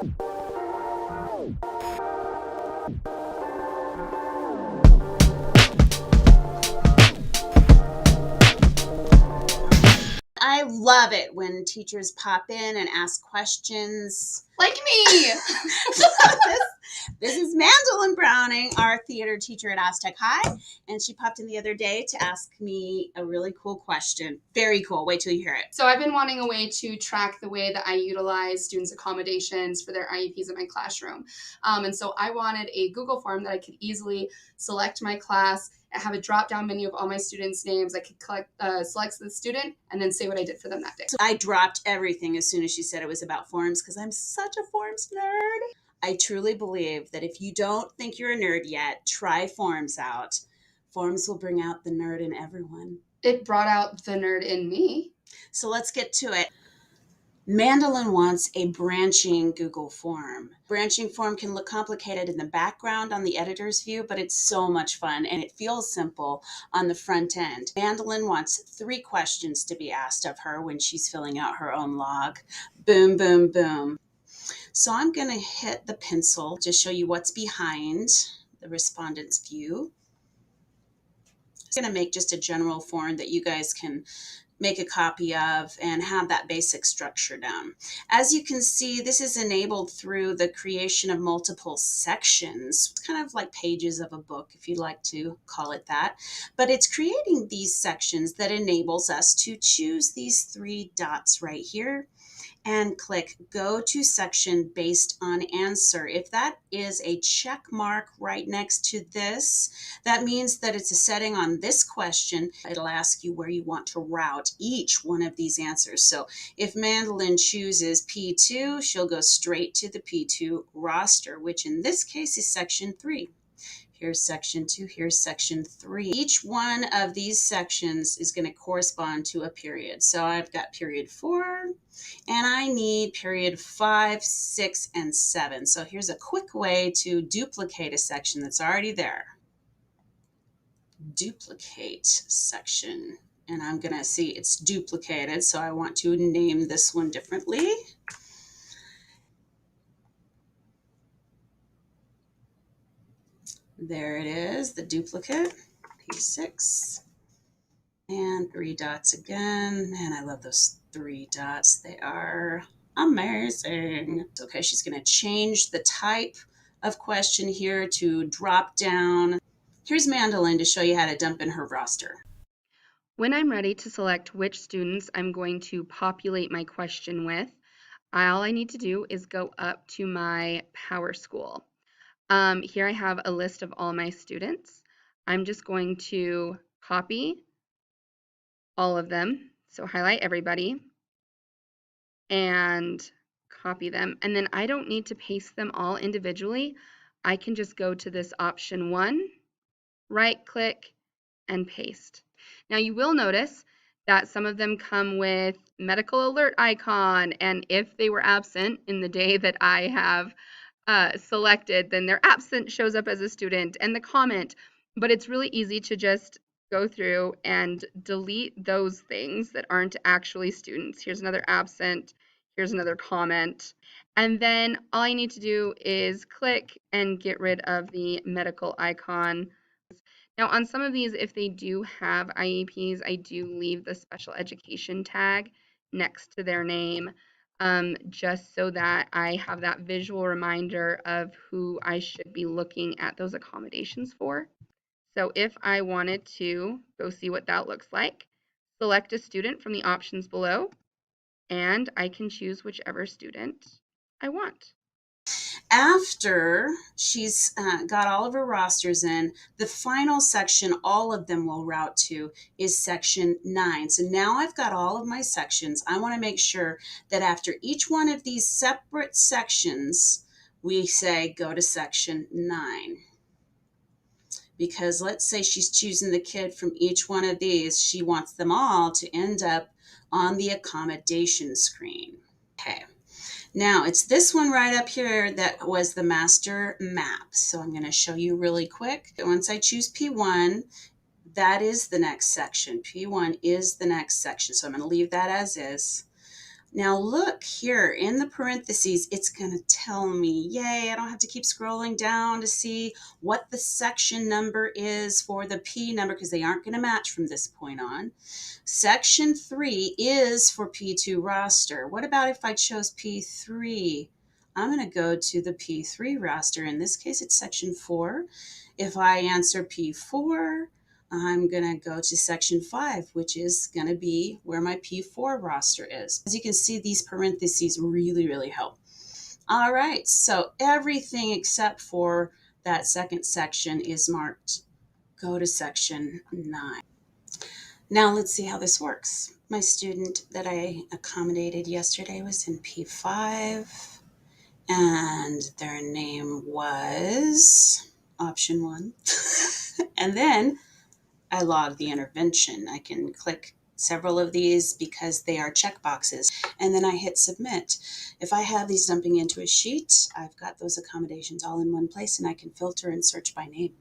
I love it when teachers pop in and ask questions. Like me. This is Mandolyn Browning, our theater teacher at Aztec High, and she popped in the other day to ask me a really cool question. Very cool. Wait till you hear it. So I've been wanting a way to track the way that I utilize students' accommodations for their IEPs in my classroom. And so I wanted a Google form that I could easily select my class and have a drop-down menu of all my students' names. I could select the student and then say what I did for them that day. So I dropped everything as soon as she said it was about forms because I'm such a forms nerd. I truly believe that if you don't think you're a nerd yet, try forms out. Forms will bring out the nerd in everyone. It brought out the nerd in me. So let's get to it. Mandolyn wants a branching Google form. Branching form can look complicated in the background on the editor's view, but it's so much fun and it feels simple on the front end. Mandolyn wants 3 questions to be asked of her when she's filling out her own log. Boom, boom, boom. So I'm going to hit the pencil to show you what's behind the respondent's view. I'm going to make just a general form that you guys can make a copy of and have that basic structure down. As you can see, this is enabled through the creation of multiple sections, kind of like pages of a book, if you'd like to call it that. But it's creating these sections that enables us to choose these 3 dots right here and click Go to Section Based on Answer. If that is a check mark right next to this, that means that it's a setting on this question. It'll ask you where you want to route each one of these answers. So if Mandolyn chooses P2, she'll go straight to the P2 roster, which in this case is Section 3. Here's Section 2, here's Section 3. Each one of these sections is going to correspond to a period. So I've got period 4, and I need period 5, 6, and 7. So here's a quick way to duplicate a section that's already there. Duplicate section. And I'm going to see it's duplicated, so I want to name this one differently. There it is, the duplicate, P6, and 3 dots again. Man, I love those 3 dots. They are amazing. Okay, she's going to change the type of question here to drop down. Here's Mandolyn to show you how to dump in her roster. When I'm ready to select which students I'm going to populate my question with, all I need to do is go up to my PowerSchool. Here I have a list of all my students. I'm just going to copy all of them. So highlight everybody and copy them. And then I don't need to paste them all individually. I can just go to this option 1, right click, and paste. Now you will notice that some of them come with medical alert icon, and if they were absent in the day that I have selected, then their absent shows up as a student and the comment. But it's really easy to just go through and delete those things that aren't actually students. Here's another absent, here's another comment. And then all I need to do is click and get rid of the medical icon. Now on some of these, if they do have IEPs, I do leave the special education tag next to their name, just so that I have that visual reminder of who I should be looking at those accommodations for. So if I wanted to go see what that looks like, select a student from the options below, and I can choose whichever student I want. After she's got all of her rosters in, the final section all of them will route to is section 9. So now I've got all of my sections. I want to make sure that after each one of these separate sections, we say go to section 9. Because let's say she's choosing the kid from each one of these, she wants them all to end up on the accommodation screen. Okay. Now it's this one right up here that was the master map. So I'm going to show you really quick. Once I choose P1, that is the next section. P1 is the next section. So I'm going to leave that as is. Now look here in the parentheses, it's going to tell me, yay, I don't have to keep scrolling down to see what the section number is for the P number because they aren't going to match from this point on. Section 3 is for P2 roster. What about if I chose P3? I'm going to go to the P3 roster. In this case, it's section 4. If I answer P4, I'm going to go to section 5, which is going to be where my P4 roster is. As you can see, these parentheses really, really help. All right, so everything except for that second section is marked. Go to section 9. Now let's see how this works. My student that I accommodated yesterday was in P5, and their name was option 1. And then I log the intervention. I can click several of these because they are checkboxes, and then I hit submit. If I have these dumping into a sheet, I've got those accommodations all in one place, and I can filter and search by name.